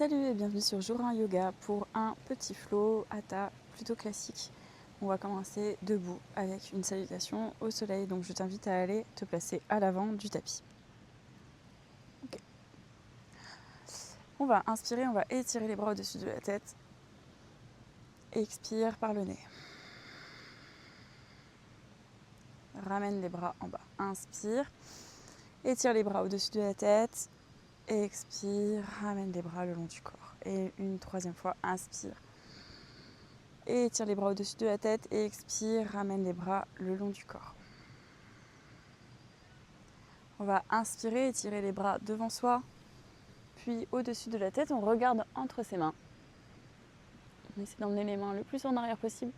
Salut et bienvenue sur Jour 1 Yoga pour un petit flow hatha plutôt classique. On va commencer debout avec une salutation au soleil. Donc je t'invite à aller te placer à l'avant du tapis. Okay. On va inspirer, on va étirer les bras au-dessus de la tête. Expire par le nez. Ramène les bras en bas. Inspire. Étire les bras au-dessus de la tête. Expire. Ramène les bras le long du corps. Et une troisième fois, inspire. Et étire les bras au-dessus de la tête et expire, ramène les bras le long du corps. On va inspirer, étirer les bras devant soi, puis au-dessus de la tête, on regarde entre ses mains. On essaie d'emmener les mains le plus en arrière possible.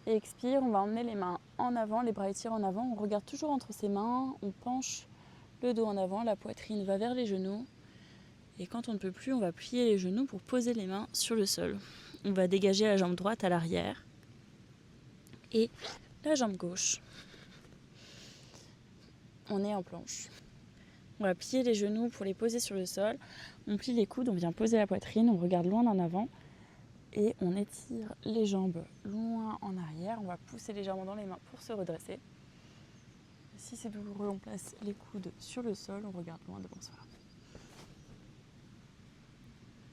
Et expire, on va emmener les mains en avant, les bras étirés en avant. On regarde toujours entre ses mains, on penche le dos en avant, la poitrine va vers les genoux. Et quand on ne peut plus, on va plier les genoux pour poser les mains sur le sol. On va dégager la jambe droite à l'arrière et la jambe gauche. On est en planche. On va plier les genoux pour les poser sur le sol. On plie les coudes, on vient poser la poitrine, on regarde loin en avant et on étire les jambes loin en arrière. On va pousser légèrement dans les mains pour se redresser. Si c'est douloureux, on place les coudes sur le sol, on regarde loin devant soi.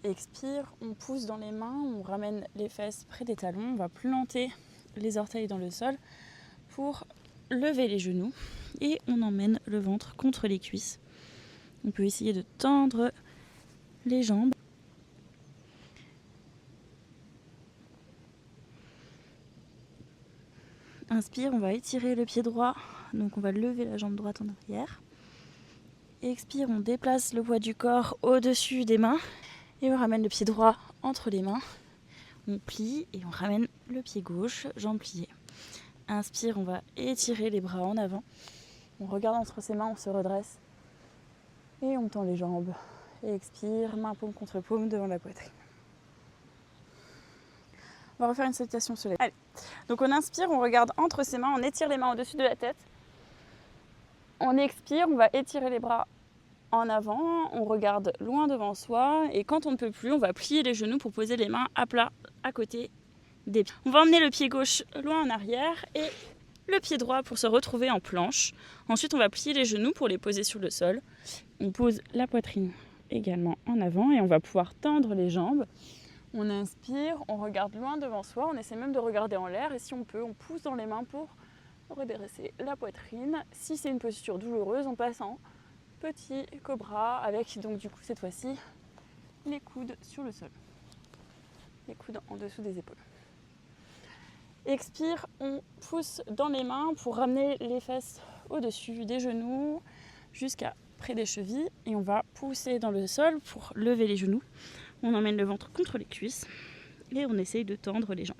Expire, on pousse dans les mains, on ramène les fesses près des talons, on va planter les orteils dans le sol pour lever les genoux et on emmène le ventre contre les cuisses. On peut essayer de tendre les jambes. Inspire, on va étirer le pied droit, donc on va lever la jambe droite en arrière. Expire, on déplace le poids du corps au-dessus des mains et on ramène le pied droit entre les mains. On plie et on ramène le pied gauche, jambe pliée. Inspire, on va étirer les bras en avant. On regarde entre ses mains, on se redresse et on tend les jambes. Et expire, main paume contre paume devant la poitrine. On va refaire une salutation au soleil. Allez, donc on inspire, on regarde entre ses mains, on étire les mains au-dessus de la tête. On expire, on va étirer les bras en avant, on regarde loin devant soi et quand on ne peut plus, on va plier les genoux pour poser les mains à plat à côté des pieds. On va emmener le pied gauche loin en arrière et le pied droit pour se retrouver en planche. Ensuite, on va plier les genoux pour les poser sur le sol. On pose la poitrine également en avant et on va pouvoir tendre les jambes. On inspire, on regarde loin devant soi, on essaie même de regarder en l'air et si on peut, on pousse dans les mains pour redresser la poitrine. Si c'est une posture douloureuse, on passe en petit cobra avec donc du coup cette fois-ci les coudes sur le sol, les coudes en dessous des épaules. Expire, on pousse dans les mains pour ramener les fesses au-dessus des genoux jusqu'à près des chevilles et on va pousser dans le sol pour lever les genoux. On emmène le ventre contre les cuisses et on essaye de tendre les jambes.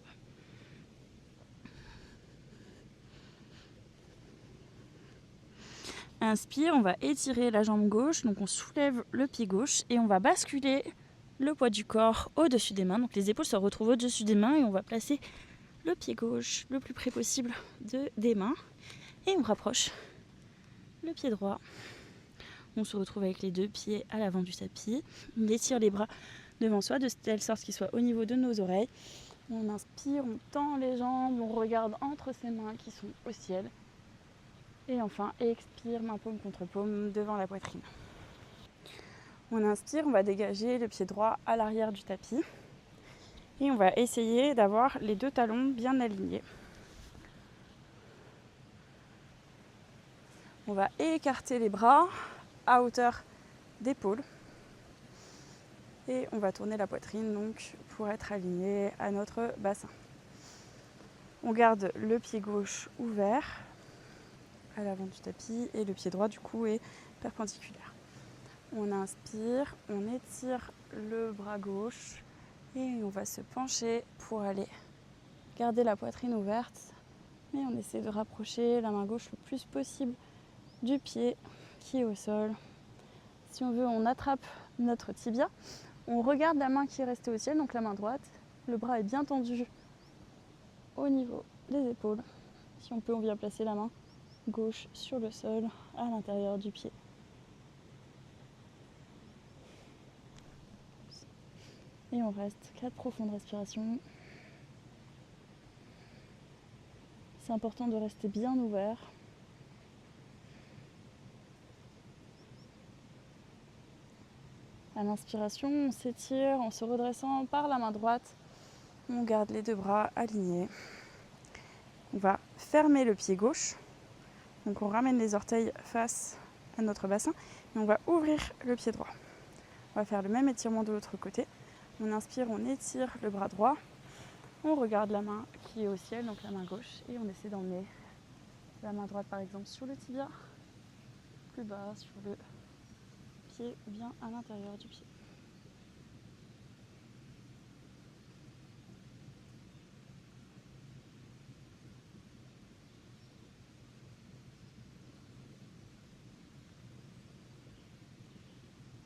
Inspire, on va étirer la jambe gauche, donc on soulève le pied gauche et on va basculer le poids du corps au-dessus des mains. Donc les épaules se retrouvent au-dessus des mains et on va placer le pied gauche le plus près possible des mains et on rapproche le pied droit. On se retrouve avec les deux pieds à l'avant du tapis. On étire les bras devant soi de telle sorte qu'ils soient au niveau de nos oreilles. On inspire, on tend les jambes, on regarde entre ses mains qui sont au ciel. Et enfin, expire, main paume contre paume devant la poitrine. On inspire, on va dégager le pied droit à l'arrière du tapis. Et on va essayer d'avoir les deux talons bien alignés. On va écarter les bras à hauteur d'épaule. Et on va tourner la poitrine donc pour être aligné à notre bassin. On garde le pied gauche ouvert à l'avant du tapis et le pied droit du coup est perpendiculaire. On inspire, on étire le bras gauche et on va se pencher pour aller garder la poitrine ouverte. Mais on essaie de rapprocher la main gauche le plus possible du pied qui est au sol. Si on veut, on attrape notre tibia. On regarde la main qui est restée au ciel, donc la main droite. Le bras est bien tendu au niveau des épaules. Si on peut, on vient placer la main gauche sur le sol, à l'intérieur du pied. Et on reste 4 profondes respirations. C'est important de rester bien ouvert. À l'inspiration, on s'étire en se redressant par la main droite. On garde les 2 bras alignés. On va fermer le pied gauche. Donc on ramène les orteils face à notre bassin et on va ouvrir le pied droit. On va faire le même étirement de l'autre côté. On inspire, on étire le bras droit. On regarde la main qui est au ciel, donc la main gauche, et on essaie d'emmener la main droite par exemple sur le tibia, plus bas, sur le pied ou bien à l'intérieur du pied.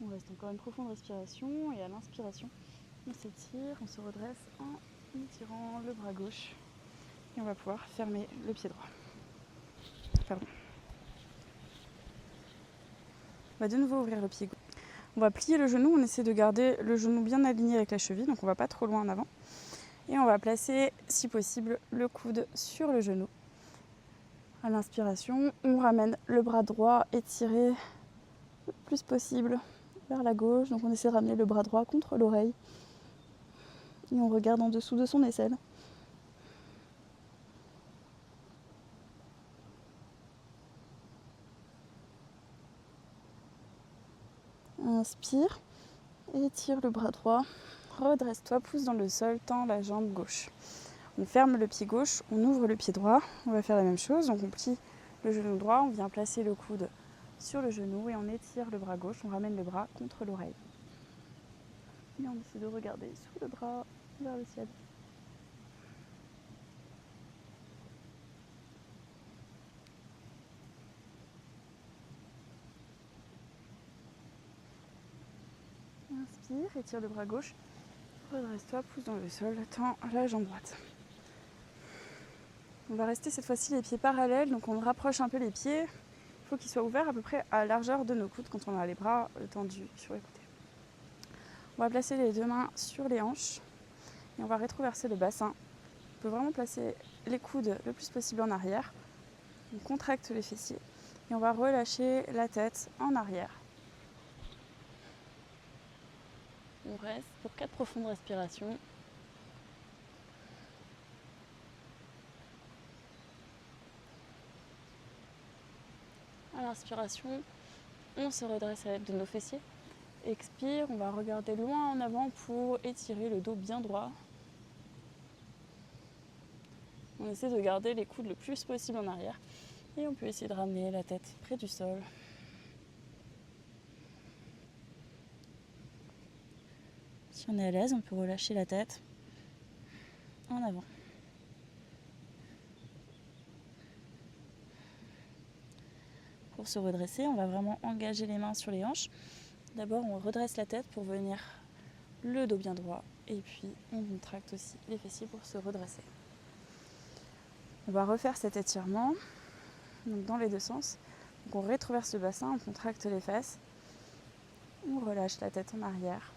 On reste encore une profonde respiration et à l'inspiration, on s'étire, on se redresse en étirant le bras gauche et on va pouvoir fermer le pied droit. Pardon. On va de nouveau ouvrir le pied gauche. On va plier le genou, on essaie de garder le genou bien aligné avec la cheville, donc on ne va pas trop loin en avant. Et on va placer, si possible, le coude sur le genou. À l'inspiration, on ramène le bras droit étiré le plus possible vers la gauche. Donc on essaie de ramener le bras droit contre l'oreille. Et on regarde en dessous de son aisselle. Inspire, étire le bras droit, redresse-toi, pousse dans le sol, tends la jambe gauche. On ferme le pied gauche, on ouvre le pied droit, on va faire la même chose, donc on plie le genou droit, on vient placer le coude sur le genou et on étire le bras gauche, on ramène le bras contre l'oreille. Et on essaie de regarder sous le bras vers le ciel. Inspire, étire le bras gauche, redresse-toi, pousse dans le sol, tends la jambe droite. On va rester cette fois-ci les pieds parallèles, donc on rapproche un peu les pieds. Il faut qu'ils soient ouverts à peu près à la largeur de nos coudes quand on a les bras tendus sur les côtés. On va placer les 2 mains sur les hanches et on va rétroverser le bassin. On peut vraiment placer les coudes le plus possible en arrière. On contracte les fessiers et on va relâcher la tête en arrière. On reste pour 4 profondes respirations. À l'inspiration, on se redresse à l'aide de nos fessiers. Expire, on va regarder loin en avant pour étirer le dos bien droit. On essaie de garder les coudes le plus possible en arrière. Et on peut essayer de ramener la tête près du sol. Si on est à l'aise, on peut relâcher la tête en avant. Pour se redresser, on va vraiment engager les mains sur les hanches. D'abord, on redresse la tête pour venir le dos bien droit. Et puis, on contracte aussi les fessiers pour se redresser. On va refaire cet étirement donc dans les 2 sens. Donc on rétroverse le bassin, on contracte les fesses. On relâche la tête en arrière.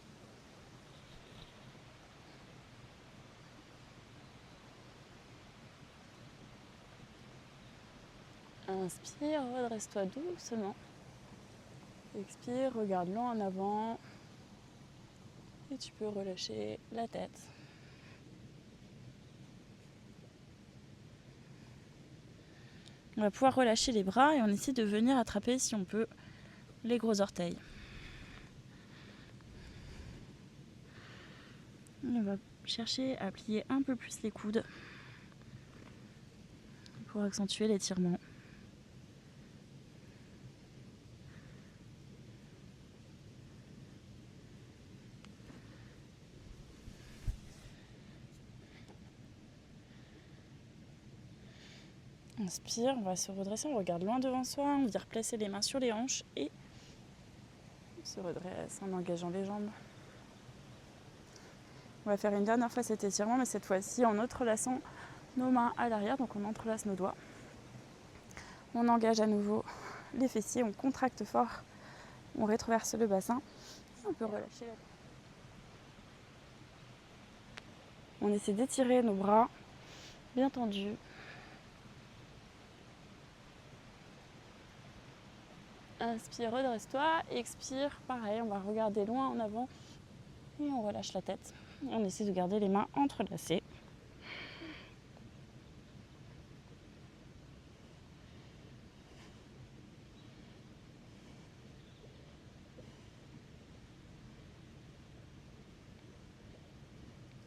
Inspire, redresse-toi doucement. Expire, regarde loin en avant. Et tu peux relâcher la tête. On va pouvoir relâcher les bras et on essaie de venir attraper, si on peut, les gros orteils. On va chercher à plier un peu plus les coudes pour accentuer l'étirement. Inspire, on va se redresser, on regarde loin devant soi, on vient replacer les mains sur les hanches et on se redresse en engageant les jambes. On va faire une dernière fois cet étirement, mais cette fois-ci en entrelaçant nos mains à l'arrière, donc on entrelace nos doigts. On engage à nouveau les fessiers, on contracte fort, on rétroverse le bassin, et on peut relâcher la tête. On essaie d'étirer nos bras bien tendus. Inspire, redresse-toi. Expire, pareil, on va regarder loin en avant et on relâche la tête. On essaie de garder les mains entrelacées.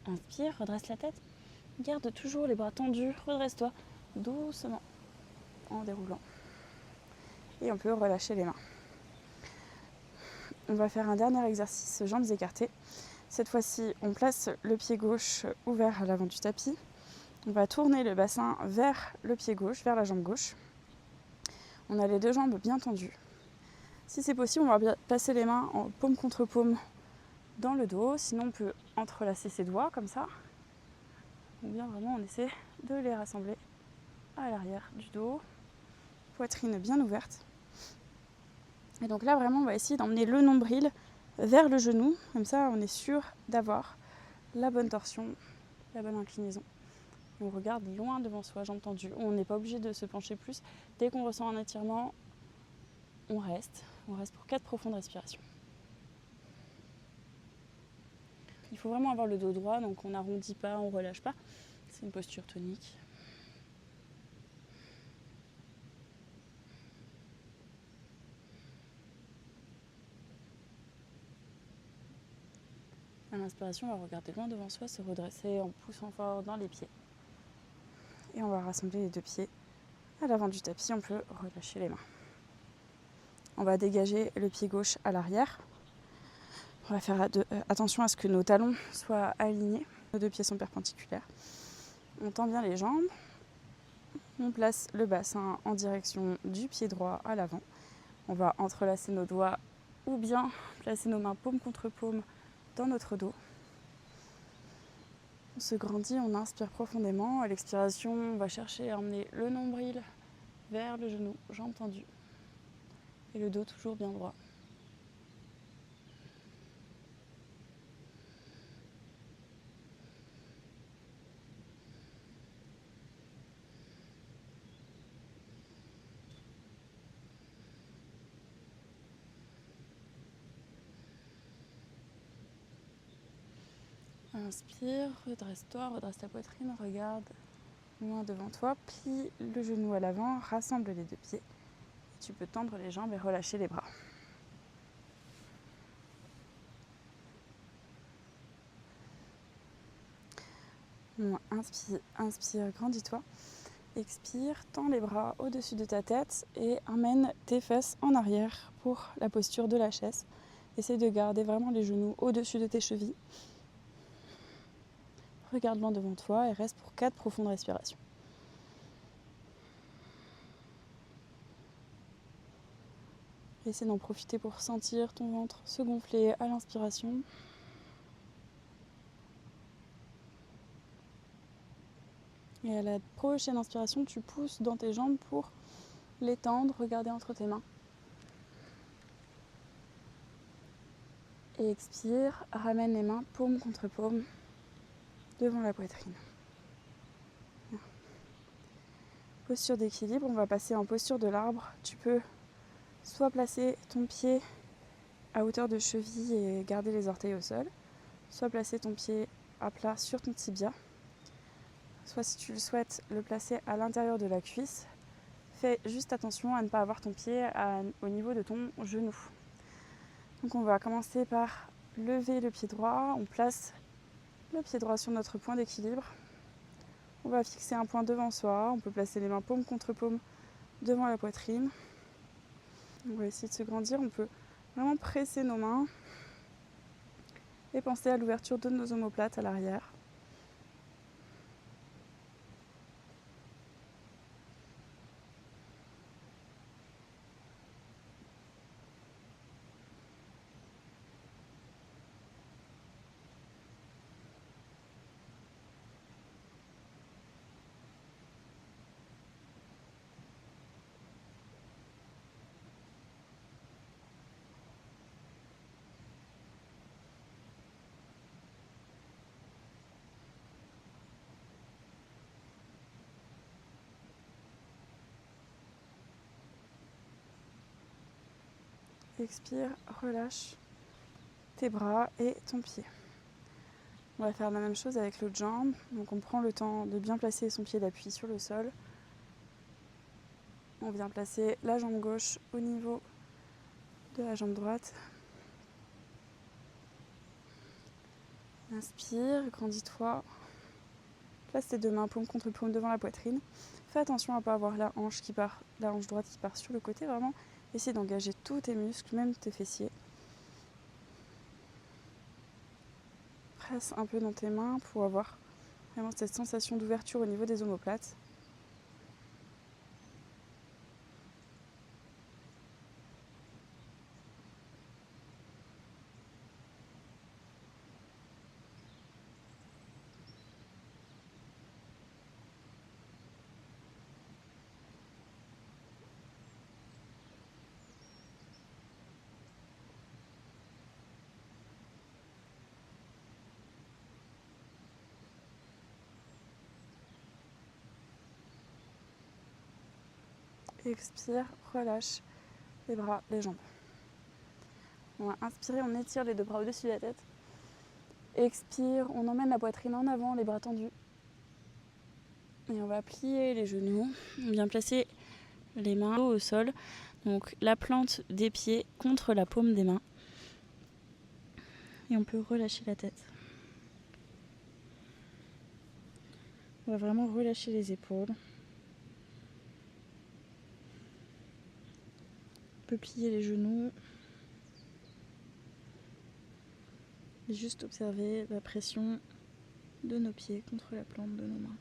Inspire, redresse la tête. Garde toujours les bras tendus, redresse-toi doucement en déroulant. Et on peut relâcher les mains. On va faire un dernier exercice, jambes écartées. Cette fois-ci, on place le pied gauche ouvert à l'avant du tapis. On va tourner le bassin vers le pied gauche, vers la jambe gauche. On a les deux jambes bien tendues. Si c'est possible, on va placer les mains en paume contre paume dans le dos. Sinon, on peut entrelacer ses doigts comme ça. Ou bien vraiment, on essaie de les rassembler à l'arrière du dos. Poitrine bien ouverte. Et donc là, vraiment, on va essayer d'emmener le nombril vers le genou. Comme ça, on est sûr d'avoir la bonne torsion, la bonne inclinaison. Et on regarde loin devant soi, jambes tendues. On n'est pas obligé de se pencher plus. Dès qu'on ressent un étirement, on reste. On reste pour 4 profondes respirations. Il faut vraiment avoir le dos droit, donc on n'arrondit pas, on ne relâche pas. C'est une posture tonique. À l'inspiration, on va regarder loin devant soi, se redresser en poussant fort dans les pieds. Et on va rassembler les deux pieds à l'avant du tapis. On peut relâcher les mains. On va dégager le pied gauche à l'arrière. On va faire attention à ce que nos talons soient alignés. Nos deux pieds sont perpendiculaires. On tend bien les jambes. On place le bassin en direction du pied droit à l'avant. On va entrelacer nos doigts ou bien placer nos mains paume contre paume dans notre dos. On se grandit, on inspire profondément. À l'expiration, on va chercher à emmener le nombril vers le genou, jambes tendues. Et le dos toujours bien droit. Inspire, redresse-toi, redresse ta poitrine, regarde loin devant toi, plie le genou à l'avant, rassemble les deux pieds. Tu peux tendre les jambes et relâcher les bras. Bon, inspire, grandis-toi. Expire, tends les bras au-dessus de ta tête et emmène tes fesses en arrière pour la posture de la chaise. Essaye de garder vraiment les genoux au-dessus de tes chevilles. Regarde loin devant toi et reste pour 4 profondes respirations. Essaie d'en profiter pour sentir ton ventre se gonfler à l'inspiration. Et à la prochaine inspiration, tu pousses dans tes jambes pour les tendre, regarder entre tes mains. Et expire, ramène les mains paume contre paume devant la poitrine. Posture d'équilibre, on va passer en posture de l'arbre. Tu peux soit placer ton pied à hauteur de cheville et garder les orteils au sol, soit placer ton pied à plat sur ton tibia, soit si tu le souhaites le placer à l'intérieur de la cuisse. Fais juste attention à ne pas avoir ton pied au niveau de ton genou. Donc on va commencer par lever le pied droit, on place le pied droit sur notre point d'équilibre. On va fixer un point devant soi, on peut placer les mains paume contre paume devant la poitrine. On va essayer de se grandir, on peut vraiment presser nos mains et penser à l'ouverture de nos omoplates à l'arrière. Expire, relâche tes bras et ton pied. On va faire la même chose avec l'autre jambe. Donc on prend le temps de bien placer son pied d'appui sur le sol. On vient placer la jambe gauche au niveau de la jambe droite. Inspire, grandis-toi. Place tes deux mains paume contre paume devant la poitrine. Fais attention à ne pas avoir la hanche droite qui part sur le côté. Vraiment, essaie d'engager tous tes muscles, même tes fessiers. Presse un peu dans tes mains pour avoir vraiment cette sensation d'ouverture au niveau des omoplates. Expire, relâche les bras, les jambes. On va inspirer, on étire les deux bras au-dessus de la tête. Expire, on emmène la poitrine en avant, les bras tendus. Et on va plier les genoux. On vient placer les mains au sol. Donc la plante des pieds contre la paume des mains. Et on peut relâcher la tête. On va vraiment relâcher les épaules. On peut plier les genoux. Et juste observer la pression de nos pieds contre la plante de nos mains.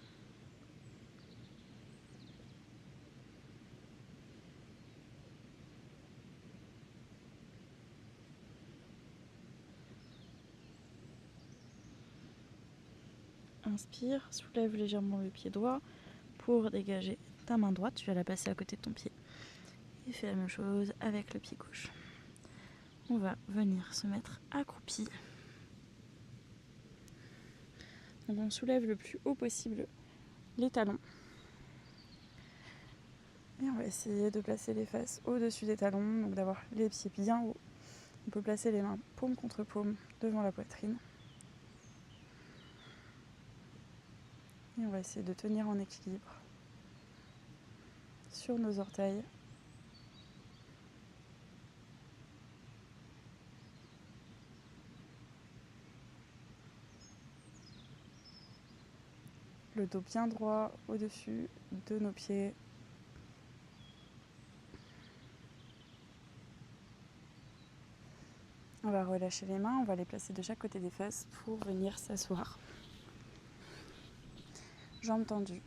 Inspire, soulève légèrement le pied droit pour dégager ta main droite. Tu vas la passer à côté de ton pied. Et fais la même chose avec le pied gauche. On va venir se mettre accroupi. Donc on soulève le plus haut possible les talons. Et on va essayer de placer les fesses au-dessus des talons, donc d'avoir les pieds bien hauts. On peut placer les mains paume contre paume devant la poitrine. Et on va essayer de tenir en équilibre sur nos orteils. Le dos bien droit au-dessus de nos pieds. On va relâcher les mains, on va les placer de chaque côté des fesses pour venir s'asseoir. Jambes tendues.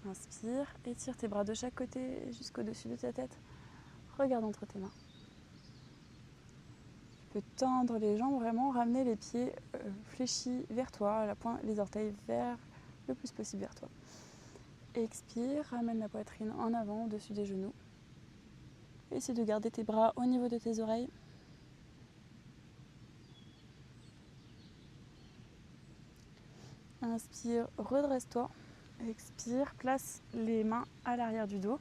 Inspire, étire tes bras de chaque côté jusqu'au-dessus de ta tête. Regarde entre tes mains. Tu peux tendre les jambes, vraiment ramener les pieds fléchis vers toi, les orteils vers le plus possible vers toi. Expire, ramène la poitrine en avant, au-dessus des genoux. Essaie de garder tes bras au niveau de tes oreilles. Inspire, redresse-toi. Expire, place les mains à l'arrière du dos,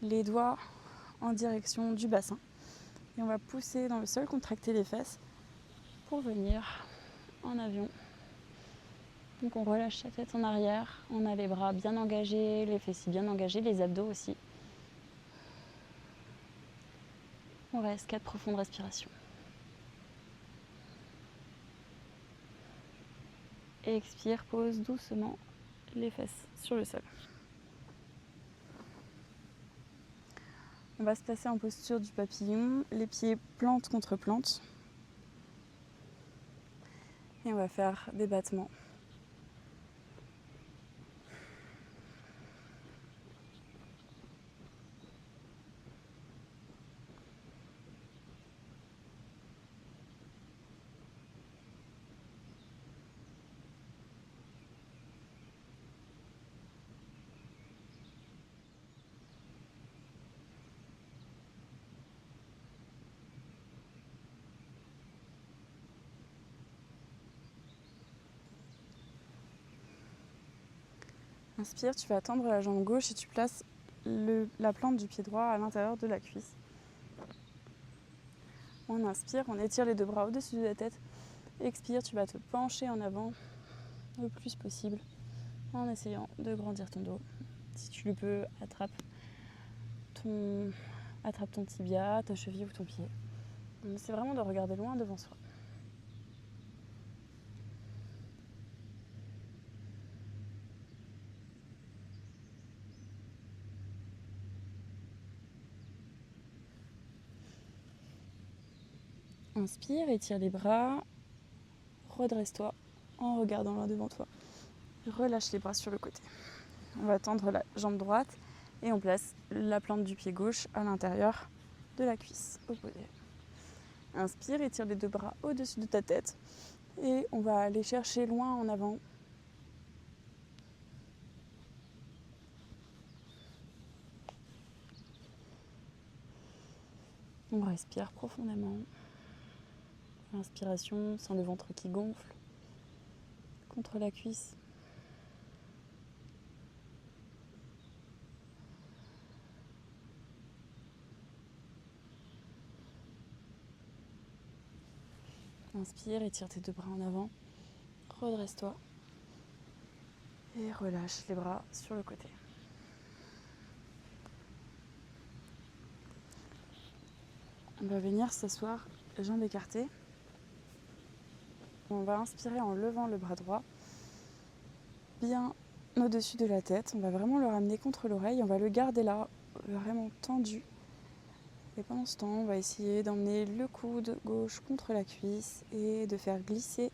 les doigts en direction du bassin. Et on va pousser dans le sol, contracter les fesses pour venir en avion. Donc on relâche la tête en arrière, on a les bras bien engagés, les fessiers bien engagés, les abdos aussi. On reste 4 profondes respirations. Et expire, pose doucement les fesses sur le sol. On va se placer en posture du papillon, les pieds plante contre plante. Et on va faire des battements. Inspire, tu vas tendre la jambe gauche et tu places la plante du pied droit à l'intérieur de la cuisse. On inspire, on étire les deux bras au-dessus de la tête. Expire, tu vas te pencher en avant le plus possible en essayant de grandir ton dos. Si tu le peux, attrape ton tibia, ta cheville ou ton pied. On essaie vraiment de regarder loin devant soi. Inspire, étire les bras, redresse-toi en regardant loin devant toi. Relâche les bras sur le côté. On va tendre la jambe droite et on place la plante du pied gauche à l'intérieur de la cuisse opposée. Inspire, étire les deux bras au-dessus de ta tête et on va aller chercher loin en avant. On respire profondément. Inspiration, sans le ventre qui gonfle contre la cuisse. Inspire, étire tes deux bras en avant. Redresse-toi. Et relâche les bras sur le côté. On va venir s'asseoir, jambes écartées. On va inspirer en levant le bras droit bien au-dessus de la tête. On va vraiment le ramener contre l'oreille. On va le garder là, vraiment tendu. Et pendant ce temps, on va essayer d'emmener le coude gauche contre la cuisse et de faire glisser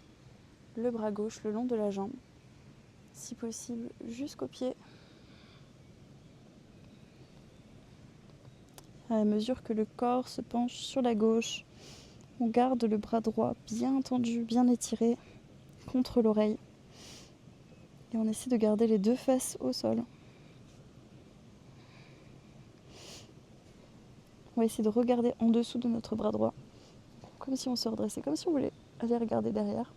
le bras gauche le long de la jambe, si possible jusqu'au pied. À mesure que le corps se penche sur la gauche, on garde le bras droit bien tendu, bien étiré contre l'oreille. Et on essaie de garder les deux fesses au sol. On va essayer de regarder en dessous de notre bras droit, comme si on se redressait, comme si on voulait aller regarder derrière.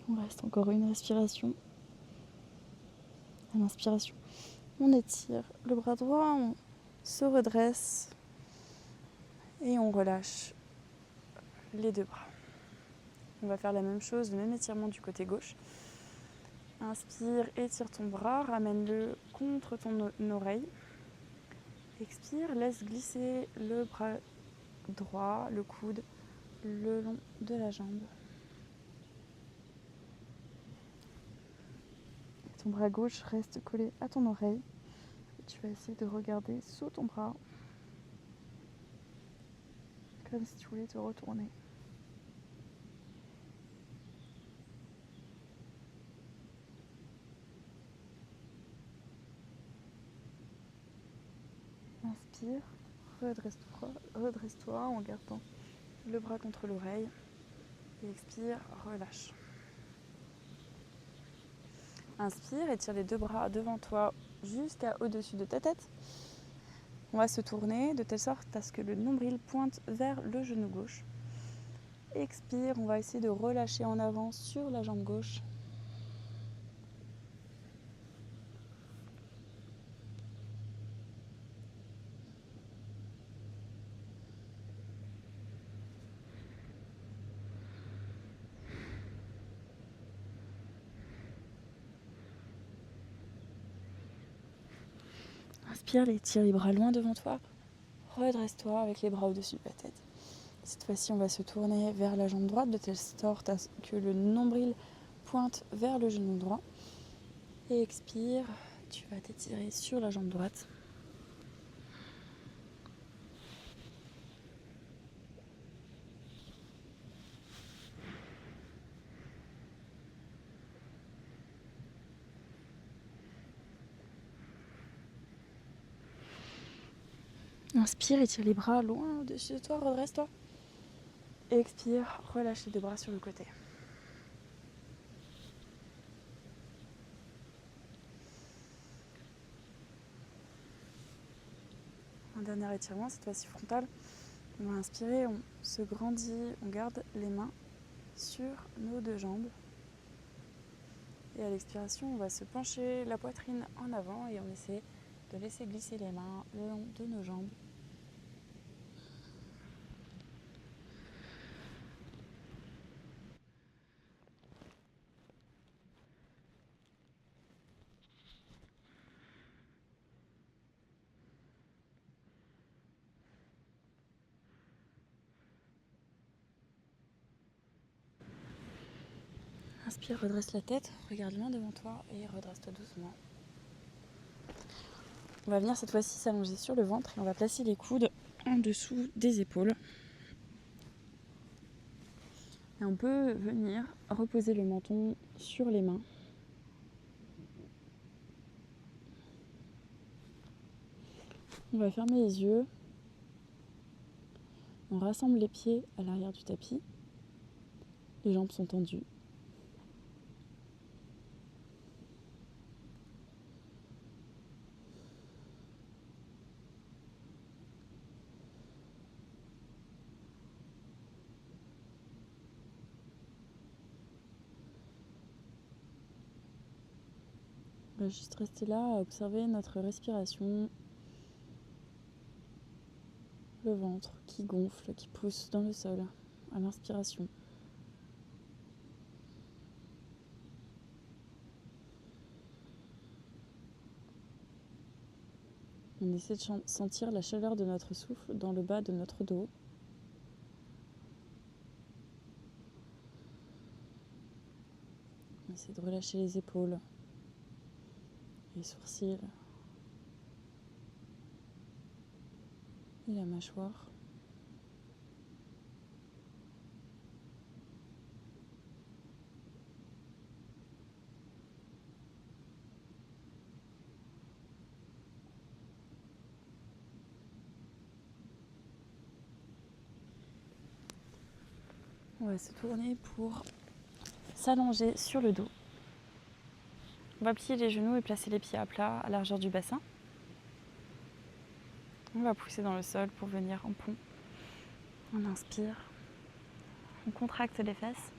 On reste encore une respiration. À l'inspiration, on étire le bras droit, on se redresse et on relâche les deux bras. On va faire la même chose, le même étirement du côté gauche. Inspire, étire ton bras, ramène-le contre ton oreille. Expire, laisse glisser le bras droit, le coude, le long de la jambe. Ton bras gauche reste collé à ton oreille. Et tu vas essayer de regarder sous ton bras, comme si tu voulais te retourner. Inspire, redresse-toi en gardant le bras contre l'oreille. Et expire, relâche. Inspire, étire les deux bras devant toi jusqu'à au-dessus de ta tête. On va se tourner de telle sorte à ce que le nombril pointe vers le genou gauche. Expire, on va essayer de relâcher en avant sur la jambe gauche. Inspire, étire les bras loin devant toi. Redresse-toi avec les bras au-dessus de la tête. Cette fois-ci, on va se tourner vers la jambe droite de telle sorte à ce que le nombril pointe vers le genou droit. Et expire, tu vas t'étirer sur la jambe droite. Inspire, étire les bras loin au-dessus de toi, redresse-toi. Expire, relâche les deux bras sur le côté. Dernier étirement, cette fois-ci frontal. On va inspirer, on se grandit, on garde les mains sur nos deux jambes. Et à l'expiration, on va se pencher la poitrine en avant et on essaie de laisser glisser les mains le long de nos jambes. Inspire, redresse la tête, regarde loin devant toi et redresse-toi doucement. On va venir cette fois-ci s'allonger sur le ventre et on va placer les coudes en dessous des épaules. Et on peut venir reposer le menton sur les mains. On va fermer les yeux. On rassemble les pieds à l'arrière du tapis. Les jambes sont tendues. On va juste rester là à observer notre respiration. Le ventre qui gonfle, qui pousse dans le sol à l'inspiration. On essaie de sentir la chaleur de notre souffle dans le bas de notre dos. On essaie de relâcher les épaules, les sourcils et la mâchoire. On va se tourner pour s'allonger sur le dos. On va plier les genoux et placer les pieds à plat à largeur du bassin. On va pousser dans le sol pour venir en pont. On inspire. On contracte les fesses.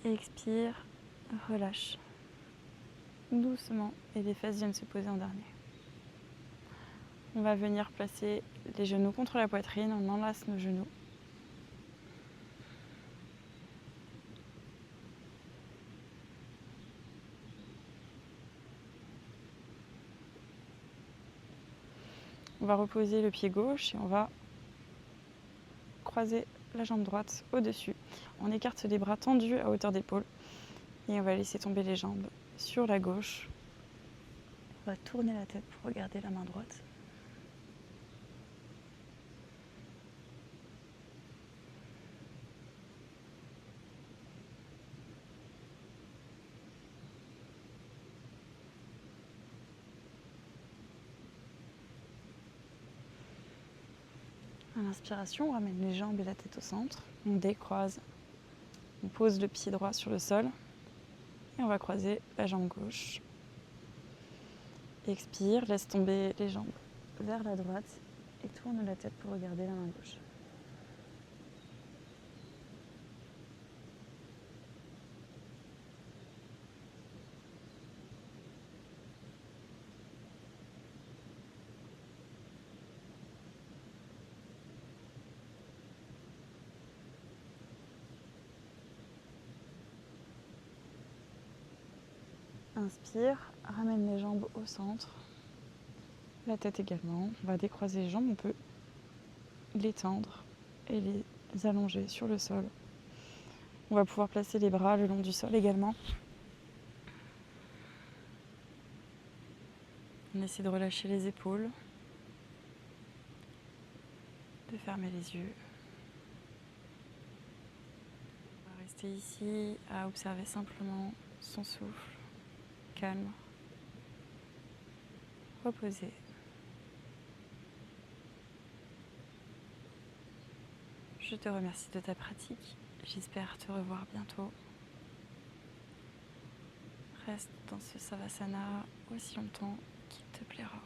Et expire, relâche. Doucement, et les fesses viennent se poser en dernier. On va venir placer les genoux contre la poitrine, on enlace nos genoux. On va reposer le pied gauche et on va croiser la jambe droite au-dessus. On écarte les bras tendus à hauteur d'épaule et on va laisser tomber les jambes sur la gauche. On va tourner la tête pour regarder la main droite. À l'inspiration, on ramène les jambes et la tête au centre. On décroise. On pose le pied droit sur le sol. Et on va croiser la jambe gauche. Expire, laisse tomber les jambes vers la droite et tourne la tête pour regarder la main gauche. Inspire, ramène les jambes au centre, la tête également. On va décroiser les jambes, on peut les tendre et les allonger sur le sol. On va pouvoir placer les bras le long du sol également. On essaie de relâcher les épaules, de fermer les yeux. On va rester ici à observer simplement son souffle, calme, reposé. Je te remercie de ta pratique. J'espère te revoir bientôt. Reste dans ce Savasana aussi longtemps qu'il te plaira.